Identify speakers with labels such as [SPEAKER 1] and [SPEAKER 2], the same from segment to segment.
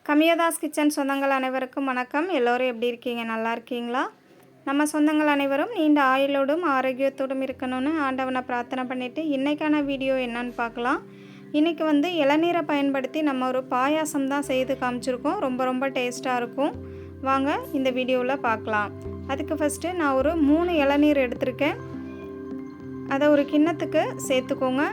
[SPEAKER 1] கமியதாஸ் kitchen சொந்தங்கள் அனைவருக்கும் வணக்கம். எல்லோரும் எப்படி இருக்கீங்க? நல்லா இருக்கீங்களா? நம்ம சொந்தங்கள் அனைவரும் நீண்ட ஆயுளோடும் ஆரோக்கியத்தோடும் இருக்கணும்னு ஆண்டவனை பிரார்த்தனை பண்ணிவிட்டு இன்றைக்கான வீடியோ என்னன்னு பார்க்கலாம். இன்றைக்கி இளநீரை பயன்படுத்தி நம்ம ஒரு பாயாசம் தான் செய்து காமிச்சிருக்கோம். ரொம்ப டேஸ்ட்டாக இருக்கும். வாங்க இந்த வீடியோவில் பார்க்கலாம். அதுக்கு ஃபஸ்ட்டு நான் ஒரு 3 இளநீர் எடுத்திருக்கேன். அதை ஒரு கிண்ணத்துக்கு சேர்த்துக்கோங்க.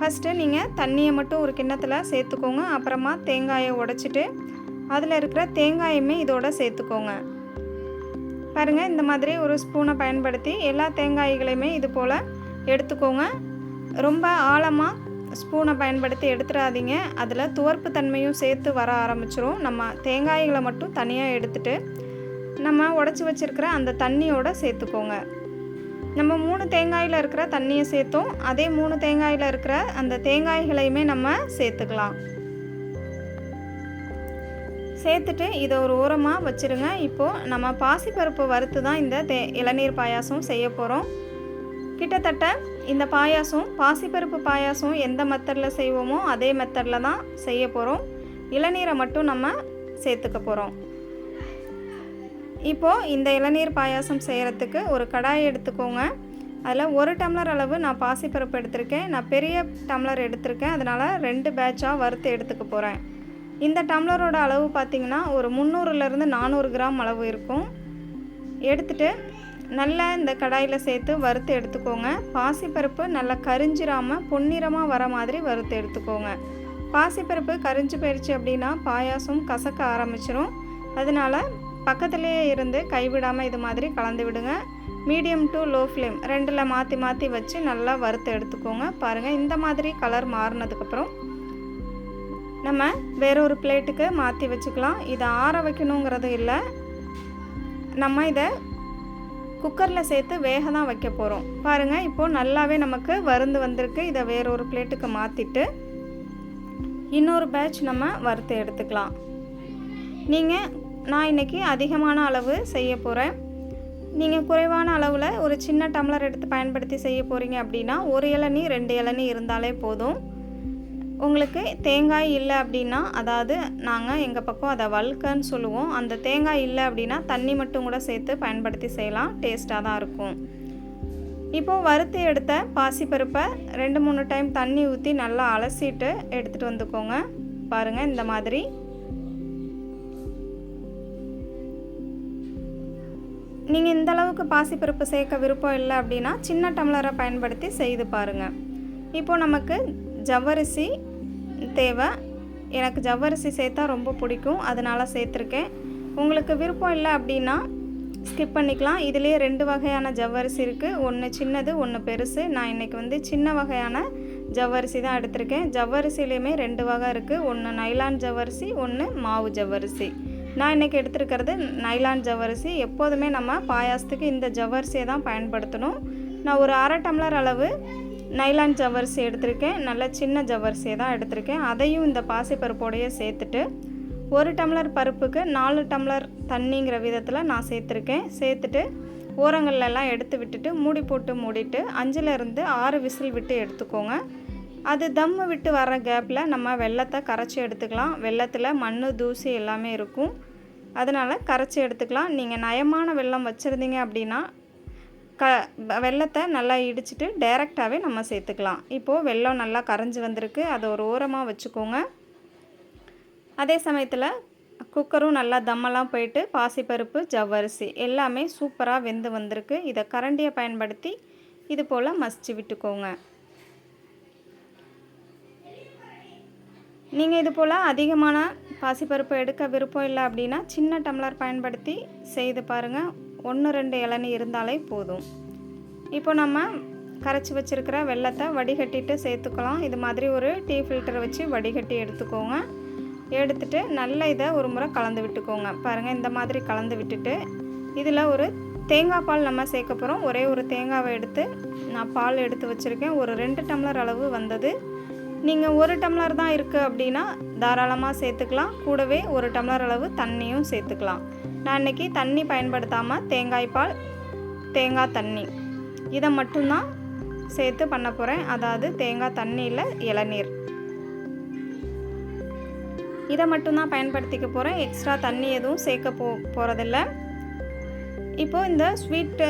[SPEAKER 1] ஃபஸ்ட்டு நீங்கள் தண்ணியை மட்டும் ஒரு கிண்ணத்தில் சேர்த்துக்கோங்க. அப்புறமா தேங்காயை உடைச்சிட்டு அதில் இருக்கிற தேங்காயுமே இதோட சேர்த்துக்கோங்க. பாருங்கள், இந்த மாதிரி ஒரு ஸ்பூனை பயன்படுத்தி எல்லா தேங்காய்களையுமே இது போல் எடுத்துக்கோங்க. ரொம்ப ஆழமாக ஸ்பூனை பயன்படுத்தி எடுத்துடாதீங்க. அதில் துவர்ப்பு தன்மையும் சேர்த்து வர ஆரம்பிச்சிரும். நம்ம தேங்காய்களை மட்டும் தனியாக எடுத்துட்டு நம்ம உடச்சி வச்சுருக்கிற அந்த தண்ணியோடு சேர்த்துக்கோங்க. நம்ம 3 தேங்காயில் இருக்கிற தண்ணியை சேர்த்தோம். அதே 3 தேங்காயில் இருக்கிற அந்த தேங்காய்களையுமே நம்ம சேர்த்துக்கலாம். சேர்த்துட்டு இதை ஒரு ஓரமாக வச்சுருங்க. இப்போது நம்ம பாசிப்பருப்பு வறுத்து தான் இந்த இளநீர் பாயாசம் செய்ய போகிறோம். கிட்டத்தட்ட இந்த பாயாசம் பாசிப்பருப்பு பாயாசம் எந்த மெத்தடில் செய்வோமோ அதே மெத்தடில் தான் செய்ய போகிறோம். இளநீரை மட்டும் நம்ம சேர்த்துக்க போகிறோம். இப்போது இந்த இளநீர் பாயாசம் செய்கிறதுக்கு ஒரு கடாய் எடுத்துக்கோங்க. அதில் 1 டம்ளர் அளவு நான் பாசிப்பருப்பு எடுத்திருக்கேன். நான் பெரிய டம்ளர் எடுத்திருக்கேன், அதனால் 2 பேட்சாக வறுத்து எடுத்துக்க போகிறேன். இந்த டம்ளரோட அளவு பார்த்திங்கன்னா ஒரு 300லேருந்து 400 கிராம் அளவு இருக்கும். எடுத்துகிட்டு நல்லா இந்த கடாயில் சேர்த்து வறுத்து எடுத்துக்கோங்க. பாசிப்பருப்பு நல்லா கரிஞ்சிராமல் பொன்னிறமாக வர மாதிரி வறுத்து எடுத்துக்கோங்க. பாசிப்பருப்பு கரிஞ்சு போயிடுச்சு அப்படின்னா பாயாசம் கசக்க ஆரம்பிச்சிடும். அதனால் பக்கத்துலேயே இருந்து கைவிடாமல் இது மாதிரி கலந்து விடுங்க. மீடியம் டு லோ ஃப்ளேம் 2ல் மாற்றி வச்சு நல்லா வறுத்து எடுத்துக்கோங்க. பாருங்கள், இந்த மாதிரி கலர் மாறினதுக்கப்புறம் நம்ம வேறொரு பிளேட்டுக்கு மாற்றி வச்சுக்கலாம். இதை ஆற வைக்கணுங்கிறது இல்லை, நம்ம இதை குக்கரில் சேர்த்து வேக தான் வைக்க போகிறோம். பாருங்கள், இப்போது நல்லாவே நமக்கு வறுந்து வந்திருக்கு. இதை வேறொரு பிளேட்டுக்கு மாற்றிட்டு இன்னொரு பேட்ச் நம்ம வறுத்து எடுத்துக்கலாம். நான் இன்றைக்கி அதிகமான அளவு செய்ய போகிறேன். நீங்கள் குறைவான அளவில் ஒரு சின்ன டம்ளர் எடுத்து பயன்படுத்தி செய்ய போகிறீங்க அப்படின்னா 1 இளநீ 2 இளநீ இருந்தாலே போதும். உங்களுக்கு தேங்காய் இல்லை அப்படின்னா, அதாவது நாங்கள் எங்கள் பக்கம் அதை வல்கன்னு சொல்லுவோம், அந்த தேங்காய் இல்லை அப்படின்னா தண்ணி மட்டும் கூட சேர்த்து பயன்படுத்தி செய்யலாம். டேஸ்ட்டாக தான் இருக்கும். இப்போது வறுத்து எடுத்த பாசிப்பருப்பை 2-3 டைம் தண்ணி ஊற்றி நல்லா அலசிட்டு எடுத்துகிட்டு வந்துக்கோங்க. பாருங்கள், இந்த மாதிரி. நீங்கள் இந்த அளவுக்கு பாசிப்பருப்பு சேர்க்க விருப்பம் இல்லை அப்படின்னா சின்ன டம்ளரை பயன்படுத்தி செய்து பாருங்கள். இப்போது நமக்கு ஜவ்வரிசி தேவை. எனக்கு ஜவ்வரிசி சேர்த்தா ரொம்ப பிடிக்கும், அதனால் சேர்த்துருக்கேன். உங்களுக்கு விருப்பம் இல்லை அப்படின்னா ஸ்கிப் பண்ணிக்கலாம். இதிலே 2 வகையான ஜவ்வரிசி இருக்குது. ஒன்று சின்னது, ஒன்று பெருசு. நான் இன்றைக்கி சின்ன வகையான ஜவ்வரிசி தான் எடுத்திருக்கேன். ஜவ்வரிசிலேயுமே 2 வகை இருக்குது. ஒன்று நைலான் ஜவ்வரிசி, ஒன்று மாவு ஜவ்வரிசி. நான் இன்றைக்கி எடுத்துருக்கிறது நைலான் ஜவ்வரிசி. எப்போதுமே நம்ம பாயாசத்துக்கு இந்த ஜவ்வரிசியை தான் பயன்படுத்தணும். நான் ஒரு 1/2 டம்ளர் அளவு நைலான் ஜவ்வரிசி எடுத்திருக்கேன். நல்ல சின்ன ஜவ்வரிசியை தான் எடுத்திருக்கேன். அதையும் இந்த பாசிப்பருப்போடையே சேர்த்துட்டு 1 டம்ளர் பருப்புக்கு 4 டம்ளர் தண்ணிங்கிற விதத்தில் நான் சேர்த்துருக்கேன். சேர்த்துட்டு ஓரங்கள்லாம் எடுத்து விட்டுட்டு மூடி போட்டு மூடிட்டு 5லேருந்து 6 விசில் விட்டு எடுத்துக்கோங்க. அது தம்மு விட்டு வர கேப்பில் நம்ம வெல்லத்தை கரைச்சி எடுத்துக்கலாம். வெல்லத்தில் மண், தூசி எல்லாமே இருக்கும், அதனால் கரைச்சி எடுத்துக்கலாம். நீங்கள் நயமான வெல்லம் வச்சுருந்தீங்க அப்படின்னா வெல்லத்தை நல்லா இடிச்சிட்டு டைரெக்டாகவே நம்ம சேர்த்துக்கலாம். இப்போது வெல்லம் நல்லா கரைஞ்சி வந்திருக்கு, அதை ஒரு ஓரமாக வச்சுக்கோங்க. அதே சமயத்தில் குக்கரும் நல்லா தம்மெல்லாம் போயிட்டு பாசிப்பருப்பு, ஜவ்வரிசி எல்லாமே சூப்பராக வெந்து வந்திருக்கு. இதை கரண்டியை பயன்படுத்தி இது போல் மசிச்சு விட்டுக்கோங்க. நீங்கள் இது போல் அதிகமான பாசிப்பருப்பு எடுக்க விருப்பம் இல்லை அப்படின்னா சின்ன டம்ளர் பயன்படுத்தி செய்து பாருங்கள். 1-2 இளநீ இருந்தாலே போதும். இப்போ நம்ம கரைச்சி வச்சுருக்கிற வெல்லத்தை வடிகட்டிட்டு சேர்த்துக்கலாம். இது மாதிரி ஒரு டீ ஃபில்டரை வச்சு வடிகட்டி எடுத்துக்கோங்க. எடுத்துகிட்டு நல்லா இதை ஒரு முறை கலந்து விட்டுக்கோங்க. பாருங்கள், இந்த மாதிரி கலந்து விட்டுட்டு இதில் ஒரு தேங்காய் பால் நம்ம சேர்க்க போகிறோம். ஒரே ஒரு தேங்காவை எடுத்து நான் பால் எடுத்து வச்சுருக்கேன். ஒரு 2 டம்ளர் அளவு வந்தது. நீங்கள் 1 டம்ளர் தான் இருக்குது அப்படின்னா தாராளமாக சேர்த்துக்கலாம். கூடவே 1 டம்ளர் அளவு தண்ணியும் சேர்த்துக்கலாம். நான் இன்றைக்கி தண்ணி பயன்படுத்தாமல் தேங்காய் பால், தேங்காய் தண்ணி இதை மட்டும்தான் சேர்த்து பண்ண போகிறேன். அதாவது தேங்காய் தண்ணியில் இளநீர். இதை மட்டும்தான் பயன்படுத்திக்க போகிறேன். எக்ஸ்ட்ரா தண்ணி எதுவும் சேர்க்க போகிறதில்ல. இப்போது இந்த ஸ்வீட்டு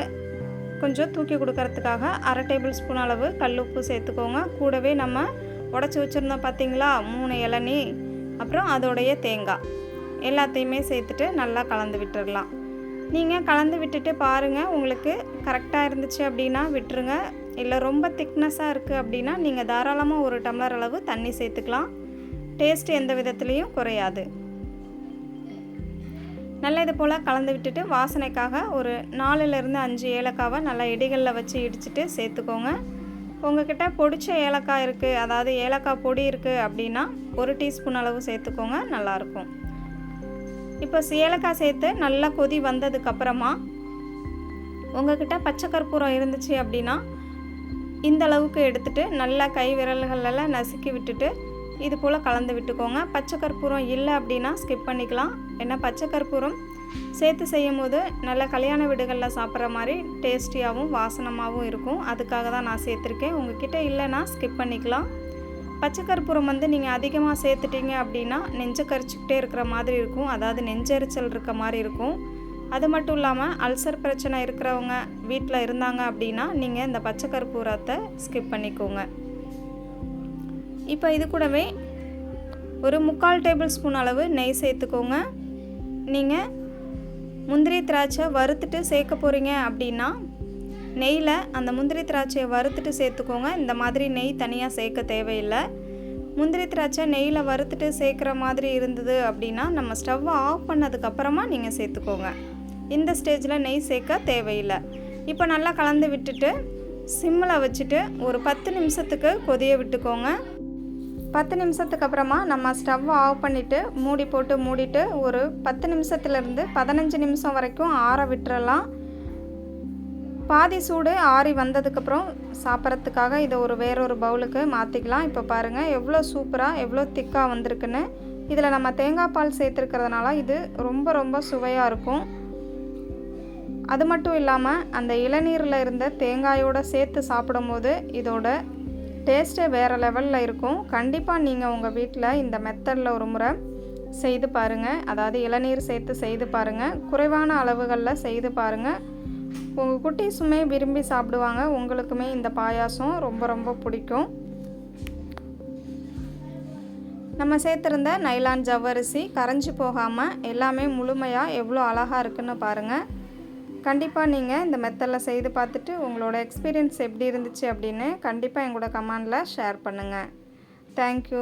[SPEAKER 1] கொஞ்சம் தூக்கி கொடுக்கறதுக்காக 1/2 டேபிள் ஸ்பூன் அளவு கல்லுப்பு சேர்த்துக்கோங்க. கூடவே நம்ம உடச்சி வச்சுருந்தோம் பார்த்திங்களா 3 இளநீ, அப்புறம் அதோடைய தேங்காய் எல்லாத்தையுமே சேர்த்துட்டு நல்லா கலந்து விட்டுடலாம். நீங்கள் கலந்து விட்டுட்டு பாருங்கள், உங்களுக்கு கரெக்டாக இருந்துச்சு அப்படின்னா விட்டுருங்க. இல்லை ரொம்ப திக்னஸாக இருக்குது அப்படின்னா நீங்கள் தாராளமாக 1 டம்ளர் அளவு தண்ணி சேர்த்துக்கலாம். டேஸ்ட் எந்த விதத்துலேயும் குறையாது. நல்லா இது போல் கலந்து விட்டுட்டு வாசனைக்காக ஒரு 4லேருந்து 5 ஏலக்காவை நல்லா இடிகளில் வச்சு இடிச்சிட்டு சேர்த்துக்கோங்க. உங்கள்கிட்ட பொடிச்ச ஏலக்காய் இருக்குது, அதாவது ஏலக்காய் பொடி இருக்குது அப்படின்னா 1 டீஸ்பூன் அளவு சேர்த்துக்கோங்க, நல்லாயிருக்கும். இப்போ ஏலக்காய் சேர்த்து நல்லா கொதி வந்ததுக்கப்புறமா உங்கள்கிட்ட பச்சை கற்பூரம் இருந்துச்சு அப்படின்னா இந்த அளவுக்கு எடுத்துகிட்டு நல்லா கை விரல்களெல்லாம் நசுக்கி விட்டுட்டு இது போல் கலந்து விட்டுக்கோங்க. பச்சை கற்பூரம் இல்லை அப்படின்னா ஸ்கிப் பண்ணிக்கலாம். ஏன்னா பச்சை கற்பூரம் சேர்த்து செய்யும் போது நல்ல கல்யாண வீடுகளில் சாப்பிட்ற மாதிரி டேஸ்டியாகவும் வாசனமாகவும் இருக்கும். அதுக்காக தான் நான் சேர்த்துருக்கேன். உங்ககிட்ட இல்லைன்னா ஸ்கிப் பண்ணிக்கலாம். பச்சை கற்பூரம் நீங்கள் அதிகமாக சேர்த்துட்டீங்க அப்படின்னா நெஞ்சை கரிச்சிக்கிட்டே இருக்கிற மாதிரி இருக்கும், அதாவது நெஞ்செரிச்சல் இருக்க மாதிரி இருக்கும். அது மட்டும் இல்லாமல் அல்சர் பிரச்சனை இருக்கிறவங்க வீட்டில் இருந்தாங்க அப்படின்னா நீங்கள் இந்த பச்சை கற்பூரத்தை ஸ்கிப் பண்ணிக்கோங்க. இப்போ இது கூடவே ஒரு 3/4 டேபிள் ஸ்பூன் அளவு நெய் சேர்த்துக்கோங்க. நீங்கள் முந்திரி திராட்சை வறுத்துட்டு சேர்க்க போகிறீங்க அப்படின்னா நெய்யில் அந்த முந்திரி திராட்சையை வறுத்துட்டு சேர்த்துக்கோங்க. இந்த மாதிரி நெய் தனியாக சேர்க்க தேவையில்லை. முந்திரி திராட்சை நெய்யில் வறுத்துட்டு சேர்க்குற மாதிரி இருந்தது அப்படின்னா நம்ம ஸ்டவ்வை ஆஃப் பண்ணதுக்கப்புறமா நீங்கள் சேர்த்துக்கோங்க. இந்த ஸ்டேஜில் நெய் சேர்க்க தேவையில்லை. இப்போ நல்லா கலந்து விட்டுட்டு சிம்மில் வச்சுட்டு ஒரு 10 நிமிஷத்துக்கு கொதிய விட்டுக்கோங்க. 10 நிமிஷத்துக்கு அப்புறமா நம்ம ஸ்டவ்வை ஆஃப் பண்ணிவிட்டு மூடி போட்டு மூடிட்டு ஒரு 10 நிமிஷத்துலேருந்து 15 நிமிஷம் வரைக்கும் ஆற விட்டுறலாம். பாதி சூடு ஆறி வந்ததுக்கப்புறம் சாப்பிட்றதுக்காக இதை வேறொரு பவுலுக்கு மாற்றிக்கலாம். இப்போ பாருங்கள் எவ்வளோ சூப்பராக எவ்வளோ திக்காக வந்திருக்குன்னு. இதில் நம்ம தேங்காய் பால் சேர்த்துருக்கிறதுனால இது ரொம்ப ரொம்ப சுவையாக இருக்கும். அது மட்டும் இல்லாமல் அந்த இளநீரில் இருந்த தேங்காயோடு சேர்த்து சாப்பிடும்போது இதோட டேஸ்ட்டே வேறு லெவலில் இருக்கும். கண்டிப்பாக நீங்கள் உங்கள் வீட்டில் இந்த மெத்தடில் ஒரு முறை செய்து பாருங்கள். அதாவது இளநீர் சேர்த்து செய்து பாருங்கள். குறைவான அளவுகளில் செய்து பாருங்கள். உங்கள் குட்டீஸுமே விரும்பி சாப்பிடுவாங்க. உங்களுக்குமே இந்த பாயாசம் ரொம்ப ரொம்ப பிடிக்கும். நம்ம சேர்த்துருந்த நைலான் ஜவ்வரிசி கரைஞ்சி போகாமல் எல்லாமே முழுமையாக எவ்வளோ அழகாக இருக்குன்னு பாருங்கள். கண்டிப்பாக நீங்கள் இந்த மெத்தடில் செய்து பார்த்துட்டு உங்களோட எக்ஸ்பீரியன்ஸ் எப்படி இருந்துச்சு அப்படின்னு கண்டிப்பாக எங்களோட கமெண்டில் ஷேர் பண்ணுங்கள். தேங்க்யூ.